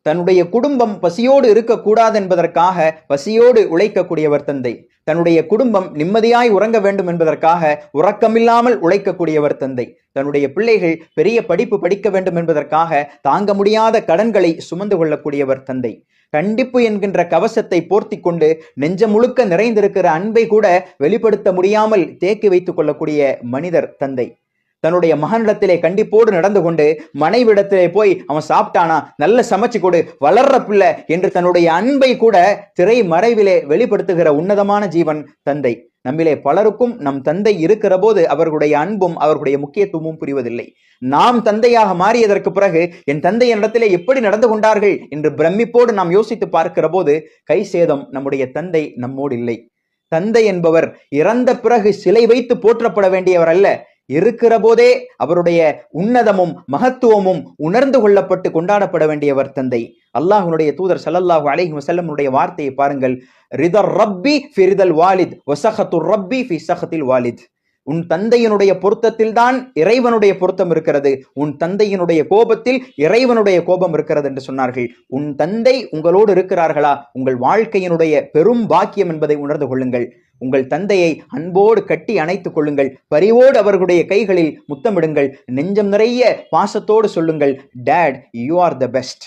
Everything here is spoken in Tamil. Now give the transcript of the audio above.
தன்னுடைய குடும்பம் பசியோடு இருக்கக்கூடாது என்பதற்காக பசியோடு உழைக்கக்கூடியவர் தந்தை. தன்னுடைய குடும்பம் நிம்மதியாய் உறங்க வேண்டும் என்பதற்காக உறக்கமில்லாமல் உழைக்கக்கூடியவர் தந்தை. தன்னுடைய பிள்ளைகள் பெரிய படிப்பு படிக்க வேண்டும் என்பதற்காக தாங்க முடியாத கடன்களை சுமந்து கொள்ளக்கூடியவர் தந்தை. கண்டிப்பு என்கின்ற கவசத்தை போர்த்தி கொண்டு நெஞ்சம் முழுக்க நிறைந்திருக்கிற அன்பை கூட வெளிப்படுத்த முடியாமல் தேக்கி வைத்துக் கொள்ளக்கூடிய மனிதர் தந்தை. தன்னுடைய மகனிடத்திலே கண்டிப்போடு நடந்து கொண்டு மனைவிடத்திலே போய் அவன் சாப்பிட்டானா, நல்ல சமைச்சு கொடு, வளர்ற பிள்ளை என்று தன்னுடைய அன்பை கூட திரை மறைவிலே வெளிப்படுத்துகிற உன்னதமான ஜீவன் தந்தை. நம்மிலே பலருக்கும் நம் தந்தை இருக்கிற போது அவர்களுடைய அன்பும் அவர்களுடைய முக்கியத்துவமும் புரிவதில்லை. நாம் தந்தையாக மாறியதற்கு பிறகு என் தந்தை என்னிடத்திலே எப்படி நடந்து கொண்டார்கள் என்று பிரமிப்போடு நாம் யோசித்து பார்க்கிற போது கை சேதம் நம்முடைய தந்தை நம்மோடு இல்லை. தந்தை என்பவர் இறந்த பிறகு சிலை வைத்து போற்றப்பட வேண்டியவர் அல்ல. இருக்கிற போதே அவருடைய உன்னதமும் மகத்துவமும் உணர்ந்து கொள்ளப்பட்டு கொண்டாடப்பட வேண்டியவர் தந்தை. அல்லாஹ்வுடைய தூதர் ஸல்லல்லாஹு அலைஹி வஸல்லமுடைய வார்த்தையை பாருங்கள். ரிதர் ரப்பி ஃபி ரிதல் வாலித் வ ஸஹத்துர் ரப்பி ஃபி ஸஹத்தில் வாலித். உன் தந்தையினுடைய பொருத்தத்தில் தான் இறைவனுடைய பொருத்தம் இருக்கிறது, உன் தந்தையினுடைய கோபத்தில் இறைவனுடைய கோபம் இருக்கிறது என்று சொன்னார்கள். உன் தந்தை உங்களோடு இருக்கிறார்களா, உங்கள் வாழ்க்கையினுடைய பெரும் பாக்கியம் என்பதை உணர்ந்து கொள்ளுங்கள். உங்கள் தந்தையை அன்போடு கட்டி அணைத்துக் கொள்ளுங்கள். பரிவோடு அவர்களுடைய கைகளில் முத்தமிடுங்கள். நெஞ்சம் நிறைய பாசத்தோடு சொல்லுங்கள், date you are the best.